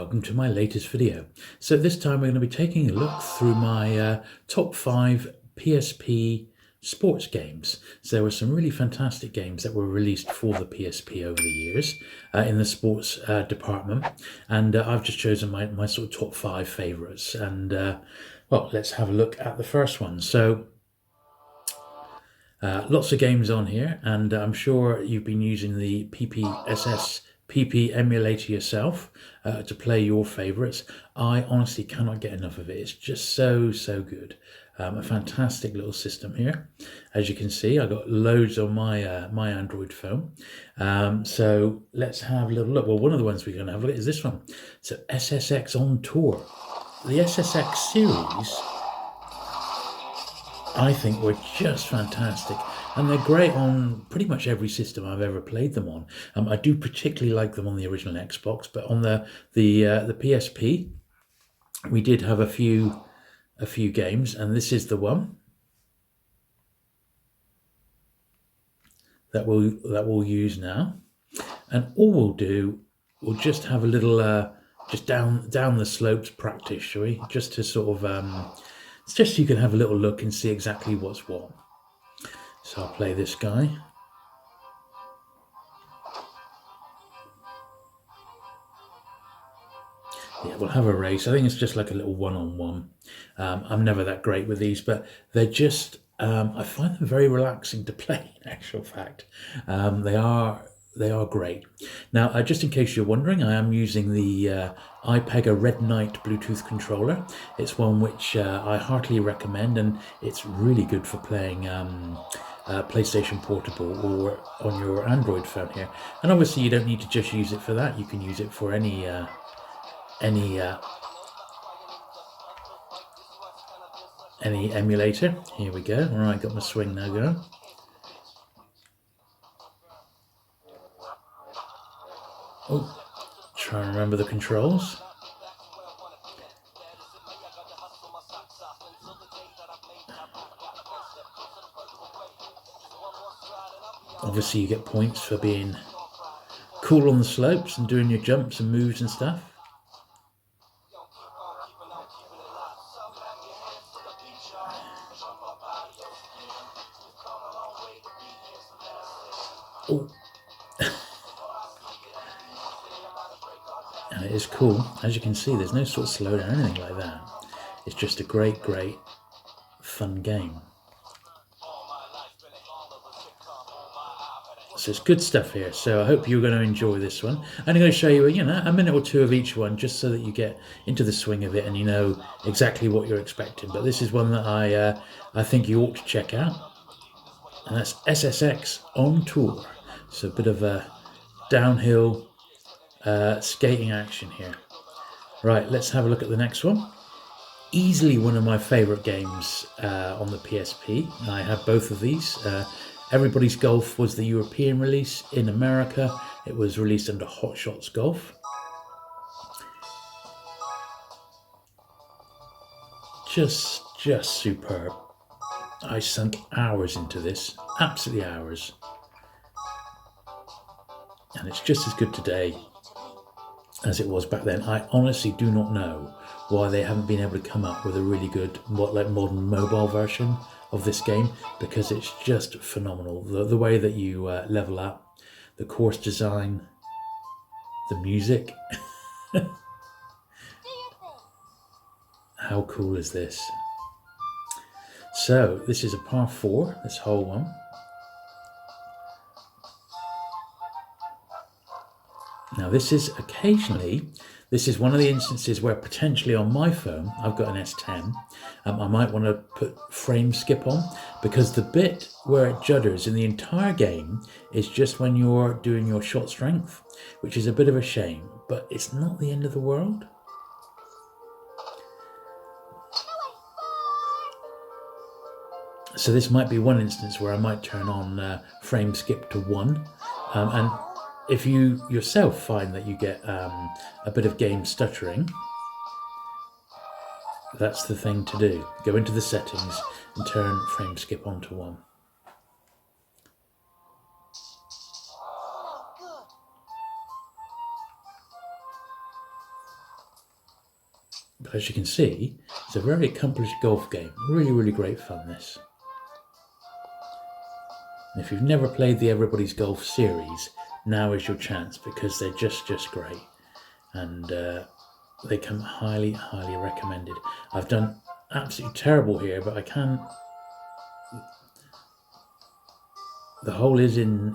welcome to my latest video. So this time we're going to be taking a look through my top 5 PSP sports games. So there were some really fantastic games that were released for the PSP over the years in the sports department, and I've just chosen my sort of top 5 favourites, and well, let's have a look at the first one. So lots of games on here, and I'm sure you've been using the PPSSPP emulator yourself to play your favourites. I honestly cannot get enough of it. It's just so good. A fantastic little system here. As you can see, I've got loads on my my Android phone. So let's have a little look. Well, one of the ones we're going to have a look at is this one. So SSX On Tour. The SSX series, I think, were just fantastic, and they're great on pretty much every system I've ever played them on. I do particularly like them on the original Xbox, but on the PSP, we did have a few games, and this is the one that we'll use now. And all we'll do, we'll just have a little just down the slopes practice, shall we? Just to sort of it's just so you can have a little look and see exactly what's what. So I'll play this guy. Yeah, we'll have a race. I think it's just like a little one-on-one. I'm never that great with these, but they're just, I find them very relaxing to play, in actual fact. They are great. Now, just in case you're wondering, I am using the iPega Red Knight Bluetooth controller. It's one which I heartily recommend, and it's really good for playing PlayStation Portable or on your Android phone here. And obviously, you don't need to just use it for that. You can use it for any emulator. Here we go. All right, got my swing now going. Oh, try and remember the controls. Obviously, you get points for being cool on the slopes and doing your jumps and moves and stuff. Oh. And it is cool. As you can see, there's no sort of slowdown or anything like that. It's just a great fun game. So it's good stuff here. So I hope you're going to enjoy this one. I'm going to show you, a minute or two of each one, just so that you get into the swing of it and you know exactly what you're expecting. But this is one that I think you ought to check out, and that's SSX On Tour. So a bit of a downhill skating action here. Right, let's have a look at the next one. Easily one of my favourite games on the PSP. I have both of these. Everybody's Golf was the European release. In America, it was released under Hot Shots Golf. Just superb. I sunk hours into this, absolutely hours. And it's just as good today as it was back then. I honestly do not know why they haven't been able to come up with a really good modern mobile version of this game, because it's just phenomenal. The way that you level up, the course design, the music. How cool is this? So this is a par 4, this whole one. Now this is one of the instances where potentially on my phone, I've got an S10, I might want to put frame skip on, because the bit where it judders in the entire game is just when you're doing your shot strength, which is a bit of a shame, but it's not the end of the world. So this might be one instance where I might turn on frame skip to 1, and if you yourself find that you get a bit of game stuttering, that's the thing to do. Go into the settings and turn frame skip on to 1. But as you can see, it's a very accomplished golf game. Really, really great fun, this. And if you've never played the Everybody's Golf series, now is your chance, because they're just great. And they come highly, highly recommended. I've done absolutely terrible here, but I can... The hole is in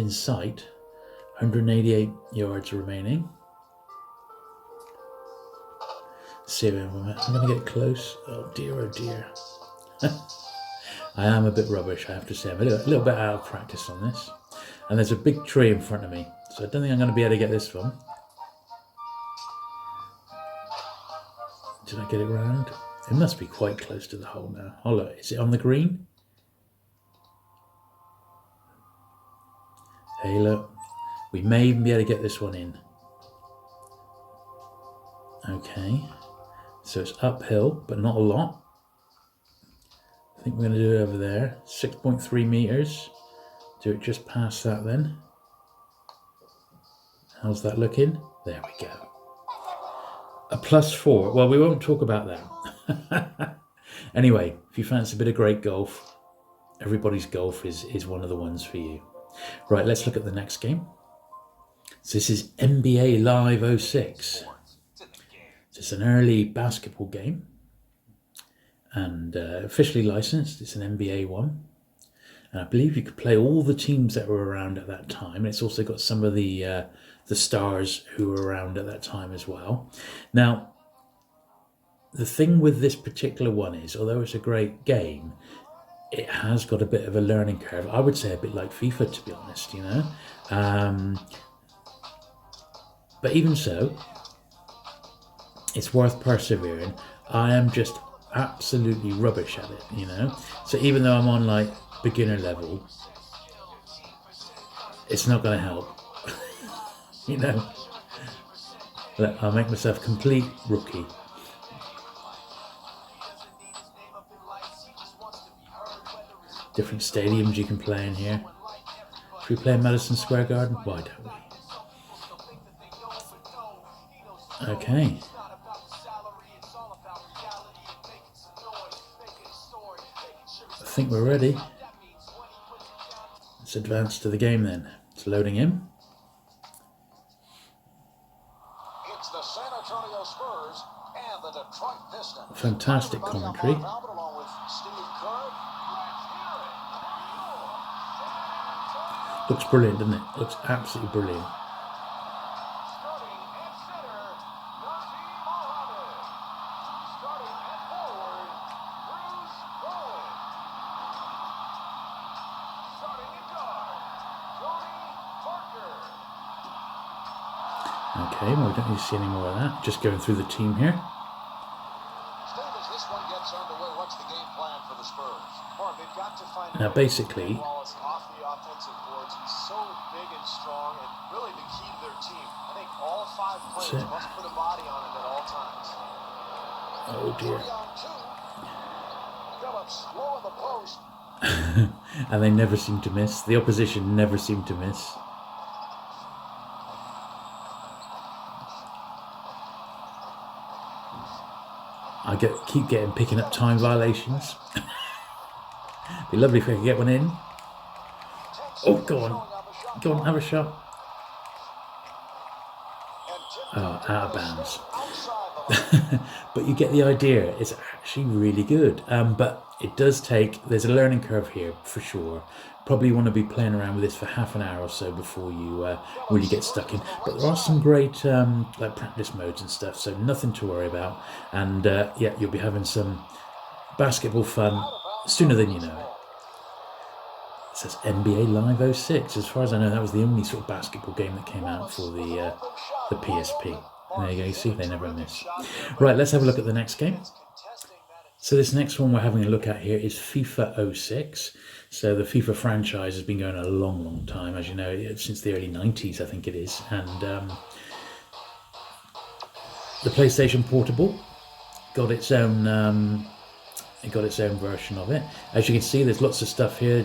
sight. 188 yards remaining. See if I'm going to get close. Oh dear, oh dear. I am a bit rubbish, I have to say. I'm a little bit out of practice on this. And there's a big tree in front of me, so I don't think I'm going to be able to get this one. Did I get it round? It must be quite close to the hole now. Oh look, is it on the green? Hey look, we may even be able to get this one in. Okay, so it's uphill, but not a lot. I think we're going to do it over there. 6.3 meters. Do it just past that then. How's that looking? There we go. A +4. Well, we won't talk about that. Anyway, if you fancy a bit of great golf, Everybody's Golf is one of the ones for you. Right, let's look at the next game. So this is NBA Live 06. So it's an early basketball game, and officially licensed. It's an NBA one. And I believe you could play all the teams that were around at that time. And it's also got some of the stars who were around at that time as well. Now, the thing with this particular one is, although it's a great game, it has got a bit of a learning curve. I would say a bit like FIFA, to be honest, you know. But even so, it's worth persevering. I am just absolutely rubbish at it, you know. So even though I'm on like beginner level, it's not going to help. You know, look, I'll make myself complete rookie. Different stadiums you can play in here. Should we play in Madison Square Garden? Why don't we? Okay. I think we're ready. Let's advance to the game then. It's loading in. It's the San Antonio Spurs and the Detroit Pistons. Fantastic commentary. Looks brilliant, doesn't it? Looks absolutely brilliant. Okay, well, we don't need to see any more of that. Just going through the team here. Now, basically, that's it. Oh dear. And they never seem to miss. The opposition never seem to miss. I keep picking up time violations. Be lovely if I could get one in. Oh, go on, have a shot. Oh, out of bounds. But you get the idea. It's actually really good. But it does there's a learning curve here for sure. Probably want to be playing around with this for half an hour or so before you really get stuck in. But there are some great like practice modes and stuff, so nothing to worry about. And yeah, you'll be having some basketball fun sooner than you know it. It says NBA Live 06. As far as I know, that was the only sort of basketball game that came out for the PSP. And there you go, you see, they never miss. Right, let's have a look at the next game. So this next one we're having a look at here is FIFA 06. So the FIFA franchise has been going a long, long time, as you know, since the early 90s, I think it is. And the PlayStation Portable got its own version of it. As you can see, there's lots of stuff here.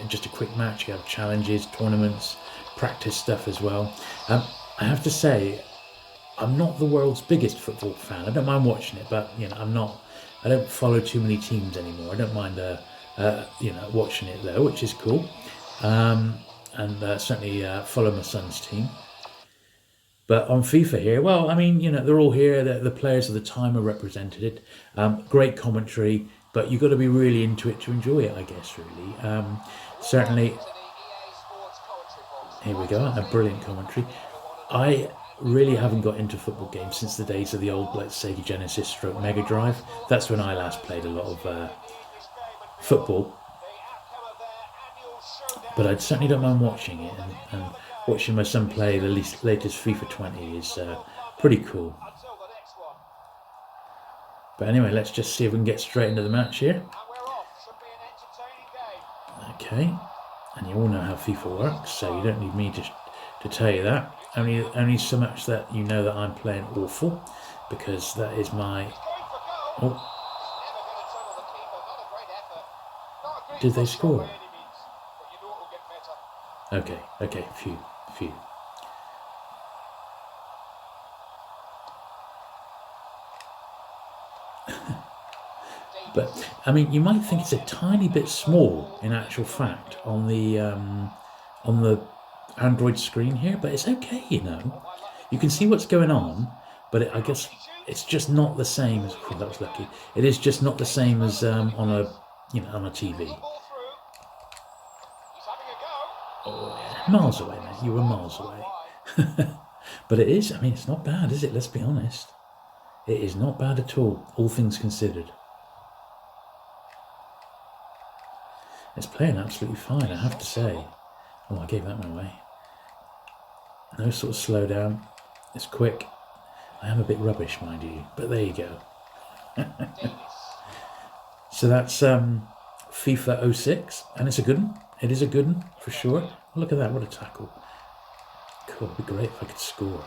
Just a quick match. You have challenges, tournaments, practice stuff as well. I have to say, I'm not the world's biggest football fan. I don't mind watching it, but you know, I don't follow too many teams anymore. I don't mind, you know, watching it though, which is cool. And certainly follow my son's team. But on FIFA here, well, I mean, you know, they're all here. The players of the time are represented. Great commentary, but you've got to be really into it to enjoy it, I guess, really. Certainly, here we go, a brilliant commentary. I really haven't got into football games since the days of the old, like, Sega Genesis stroke Mega Drive. That's when I last played a lot of football. But I certainly don't mind watching it, and watching my son play the latest FIFA 20 is pretty cool. But anyway, let's just see if we can get straight into the match here. Okay, and you all know how FIFA works, so you don't need me to tell you that. Only so much that you know that I'm playing awful, because that is my... Oh. Did they score? Okay, phew. But I mean, you might think it's a tiny bit small in actual fact on the Android screen here, but it's okay, you know. You can see what's going on, but I guess it's just not the same as... Oh, that was lucky. It is just not the same as on a TV. Oh, yeah. Miles away, mate. You were miles away. But it is. I mean, it's not bad, is it? Let's be honest. It is not bad at all things considered. It's playing absolutely fine, I have to say. Oh, I gave that one away. No sort of slowdown. It's quick. I am a bit rubbish, mind you, but there you go. So that's FIFA 06, and it's a good one. It is a good one, for sure. Look at that, what a tackle. Cool, it'd be great if I could score.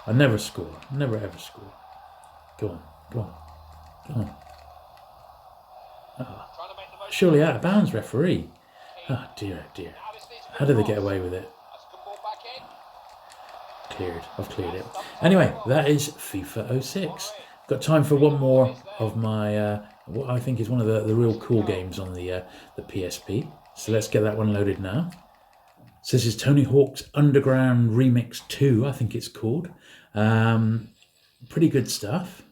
I never score. Never ever score. Go on. Oh. Surely out of bounds, referee. Oh, dear. How did they get away with it? I've cleared it. Anyway, that is FIFA 06. Got time for one more of my, what I think is one of the real cool games on the PSP. So let's get that one loaded now. So this is Tony Hawk's Underground Remix 2, I think it's called. Pretty good stuff.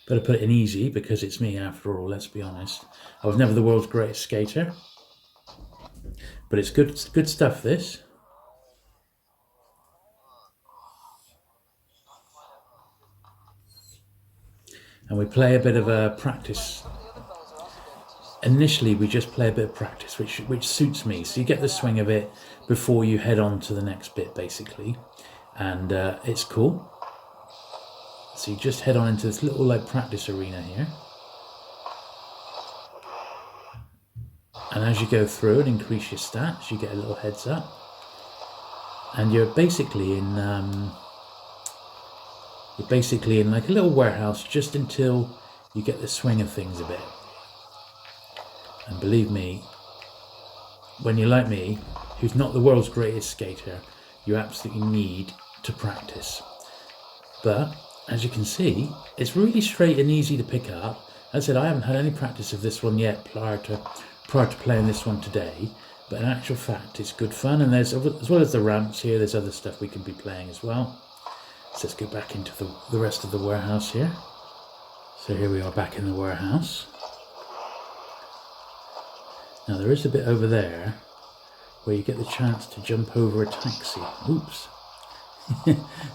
Better put it in easy, because it's me after all, let's be honest. I was never the world's greatest skater. But it's good stuff, this. And we play a bit of a practice. Initially, we just play a bit of practice, which suits me. So you get the swing of it before you head on to the next bit, basically. And it's cool. So you just head on into this little practice arena here. And as you go through and increase your stats, you get a little heads up. And you're basically in like a little warehouse just until you get the swing of things a bit. And believe me, when you're like me, who's not the world's greatest skater, you absolutely need to practice. But as you can see, it's really straight and easy to pick up. As I said, I haven't had any practice of this one yet prior to playing this one today, but in actual fact it's good fun. And there's, as well as the ramps here, there's other stuff we can be playing as well. So let's go back into the rest of the warehouse here. So here we are back in the warehouse. Now there is a bit over there where you get the chance to jump over a taxi. Oops.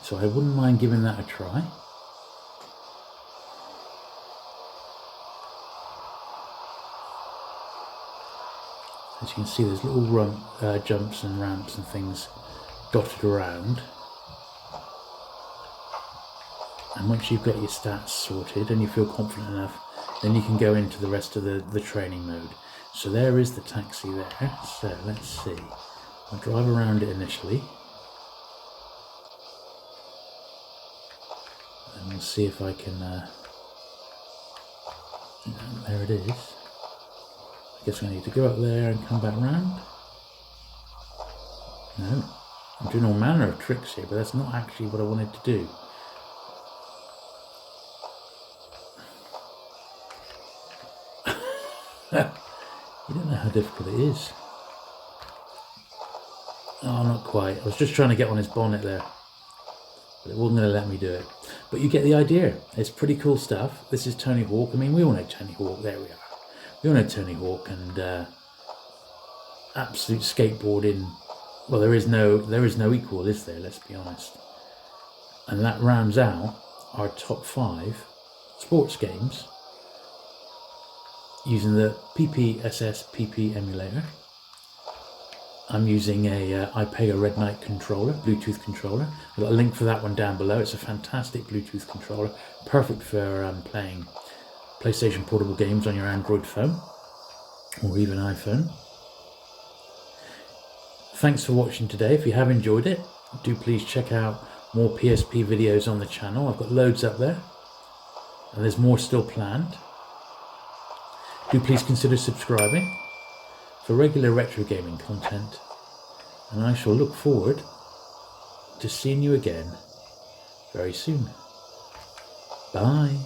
So I wouldn't mind giving that a try. As you can see, there's little jumps and ramps and things dotted around. And once you've got your stats sorted and you feel confident enough, then you can go into the rest of the training mode. So there is the taxi there. So let's see. I'll drive around it initially. And we'll see if I can... there it is. I guess I need to go up there and come back round. No. I'm doing all manner of tricks here, but that's not actually what I wanted to do. You don't know how difficult it is. Oh, not quite. I was just trying to get on his bonnet there, but it wasn't going to let me do it. But you get the idea. It's pretty cool stuff. This is Tony Hawk. I mean, we all know Tony Hawk. There we are. We all know Tony Hawk and absolute skateboarding. Well, there is no equal, is there? Let's be honest. And that rounds out our top 5 sports games using the PPSSPP emulator. I'm using a iPega Red Knight controller, Bluetooth controller. I've got a link for that one down below. It's a fantastic Bluetooth controller, perfect for playing PlayStation portable games on your Android phone or even iPhone. Thanks for watching today. If you have enjoyed it, do please check out more PSP videos on the channel. I've got loads up there, and there's more still planned. Do please consider subscribing for regular retro gaming content, and I shall look forward to seeing you again very soon. Bye.